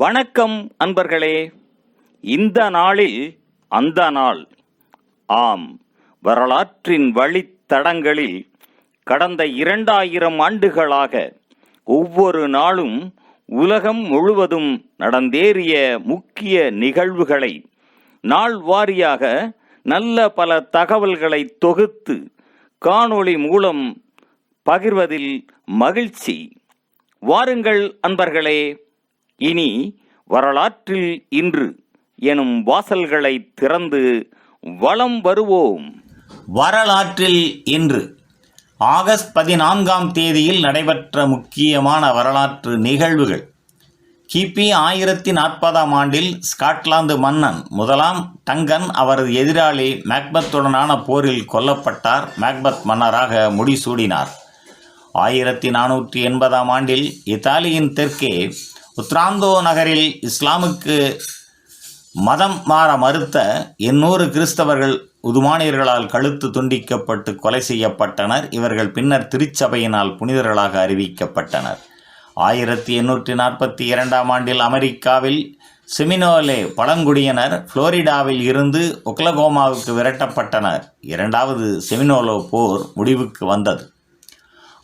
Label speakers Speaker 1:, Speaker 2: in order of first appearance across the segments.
Speaker 1: வணக்கம் அன்பர்களே. இந்த நாளில் அந்த நாள். ஆம், வரலாற்றின் வழித்தடங்களில் கடந்த 2000 ஆண்டுகளாக ஒவ்வொரு நாளும் உலகம் முழுவதும் நடந்தேறிய முக்கிய நிகழ்வுகளை நாள் வாரியாக நல்ல பல தகவல்களை தொகுத்து காணொளி மூலம் பகிர்வதில் மகிழ்ச்சி. வாருங்கள் அன்பர்களே, இனி வரலாற்றில் இன்று எனும் வாசல்களை திறந்து வலம் வருவோம்.
Speaker 2: வரலாற்றில் இன்று ஆகஸ்ட் 14ஆம் தேதியில் நடைபெற்ற முக்கியமான வரலாற்று நிகழ்வுகள். கிபி 1040ஆம் ஆண்டில் ஸ்காட்லாந்து மன்னன் முதலாம் டங்கன் அவரது எதிராளி மேக்பத்துடனான போரில் கொல்லப்பட்டார். மேக்பத் மன்னராக முடிசூடினார். 1480ஆம் ஆண்டில் இத்தாலியின் தெற்கே உத்ராந்தோ நகரில் இஸ்லாமுக்கு மதம் மாற மறுத்த 800 கிறிஸ்தவர்கள் உதுமானியர்களால் கழுத்து துண்டிக்கப்பட்டு கொலை செய்யப்பட்டனர். இவர்கள் பின்னர் திருச்சபையினால் புனிதர்களாக அறிவிக்கப்பட்டனர். 1842ஆம் ஆண்டில் அமெரிக்காவில் செமினோலே பழங்குடியினர் புளோரிடாவில் இருந்து ஒக்லகோமாவுக்கு விரட்டப்பட்டனர். இரண்டாவது செமினோலோ போர் முடிவுக்கு வந்தது.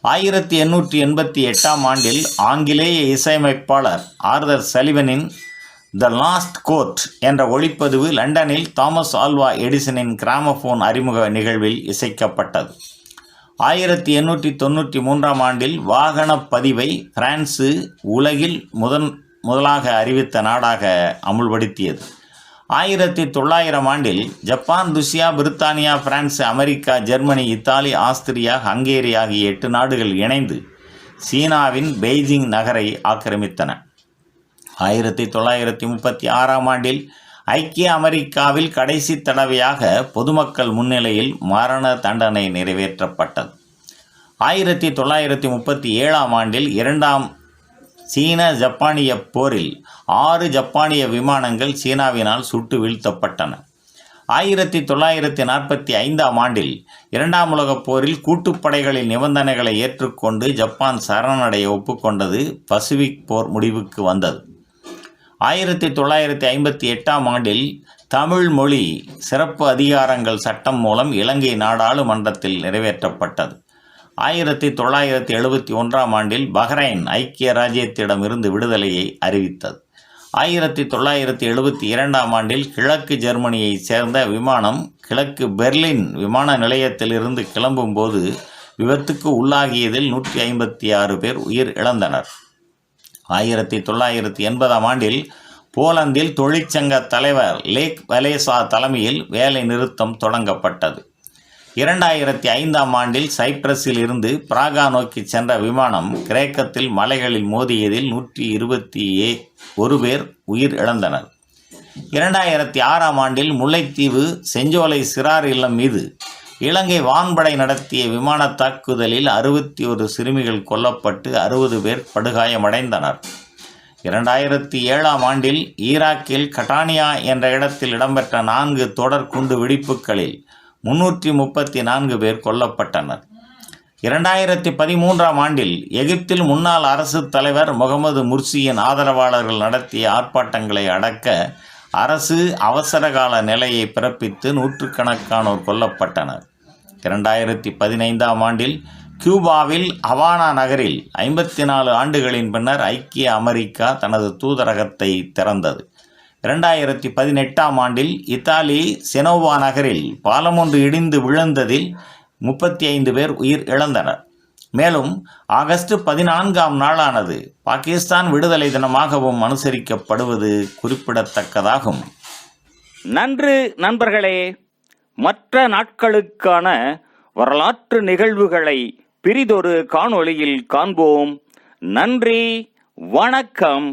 Speaker 2: 1888ஆம் ஆண்டில் ஆங்கிலேய இசையமைப்பாளர் ஆர்தர் சலிவனின் த லாஸ்ட் கோர்ட் என்ற ஒளிப்பதிவு லண்டனில் தாமஸ் ஆல்வா எடிசனின் கிராமபோன் அறிமுக நிகழ்வில் இசைக்கப்பட்டது. 1893ஆம் ஆண்டில் வாகன பதிவை பிரான்சு உலகில் முதலாக அறிவித்த நாடாக அமுல்படுத்தியது. 1900ஆம் ஆண்டில் Japan, Russia, Britannia, France, America, Germany, Italy, Austria, Hungary ஆகிய 8 நாடுகள் இணைந்து சீனாவின் பெய்ஜிங் நகரை ஆக்கிரமித்தன. 1936ஆம் ஆண்டில் ஐக்கிய அமெரிக்காவில் கடைசி தடவையாக பொதுமக்கள் முன்னிலையில் மரண தண்டனை நிறைவேற்றப்பட்டது. 1937ஆம் ஆண்டில் இரண்டாம் சீன ஜப்பானிய போரில் 6 ஜப்பானிய விமானங்கள் சீனாவினால் சுட்டு வீழ்த்தப்பட்டன. 1945ஆம் ஆண்டில் 2ஆம் உலகப் போரில் கூட்டுப்படைகளின் நிபந்தனைகளை ஏற்றுக்கொண்டு ஜப்பான் சரணடைய ஒப்புக்கொண்டது. பசிபிக் போர் முடிவுக்கு வந்தது. 1958ஆம் ஆண்டில் தமிழ் மொழி சிறப்பு அதிகாரங்கள் சட்டம் மூலம் இலங்கை நாடாளுமன்றத்தில் நிறைவேற்றப்பட்டது. 1971ஆம் ஆண்டில் பஹ்ரைன் ஐக்கிய ராஜ்யத்திடம் இருந்து விடுதலையை அறிவித்தது. 1972ஆம் ஆண்டில் கிழக்கு ஜெர்மனியைச் சேர்ந்த விமானம் கிழக்கு பெர்லின் விமான நிலையத்திலிருந்து கிளம்பும்போது விபத்துக்கு உள்ளாகியதில் 156 பேர் உயிர் இழந்தனர். 1980ஆம் ஆண்டில் போலந்தில் தொழிற்சங்க தலைவர் லேக் வலேசா தலைமையில் வேலை நிறுத்தம் தொடங்கப்பட்டது. 2005ஆம் ஆண்டில் சைப்ரஸில் இருந்து பிராகா நோக்கி சென்ற விமானம் கிரேக்கத்தில் மலைகளில் மோதியதில் 121 பேர் உயிர் இழந்தனர். 2006ஆம் ஆண்டில் முல்லைத்தீவு செஞ்சோலை சிறார் இல்லம் மீது இலங்கை வான்படை நடத்திய விமான தாக்குதலில் 61 சிறுமிகள் கொல்லப்பட்டு 60 பேர் படுகாயமடைந்தனர். 2007ஆம் ஆண்டில் ஈராக்கில் கட்டானியா என்ற இடத்தில் இடம்பெற்ற 4 தொடர் குண்டு வெடிப்புகளில் 334 பேர் கொல்லப்பட்டனர். 2013ஆம் ஆண்டில் எகிப்தில் முன்னாள் அரசு தலைவர் முகமது முர்சியின் ஆதரவாளர்கள் நடத்திய ஆர்ப்பாட்டங்களை அடக்க அரசு அவசரகால நிலையை பிறப்பித்து நூற்றுக்கணக்கானோர் கொல்லப்பட்டனர். 2015ஆம் ஆண்டில் கியூபாவில் ஹவானா நகரில் 54 ஆண்டுகளின் பின்னர் ஐக்கிய அமெரிக்கா தனது தூதரகத்தை திறந்தது. 2018ஆம் ஆண்டில் இத்தாலி செனோவா நகரில் பாலமொன்று இடிந்து விழுந்ததில் 35 பேர் உயிர் இழந்தனர். மேலும் ஆகஸ்ட் 14ஆம் நாளானது பாகிஸ்தான் விடுதலை தினமாகவும் அனுசரிக்கப்படுவது குறிப்பிடத்தக்கதாகும்.
Speaker 1: நன்று நண்பர்களே. மற்ற நாட்களுக்கான வரலாற்று நிகழ்வுகளை பிரிதொரு காணொளியில் காண்போம். நன்றி, வணக்கம்.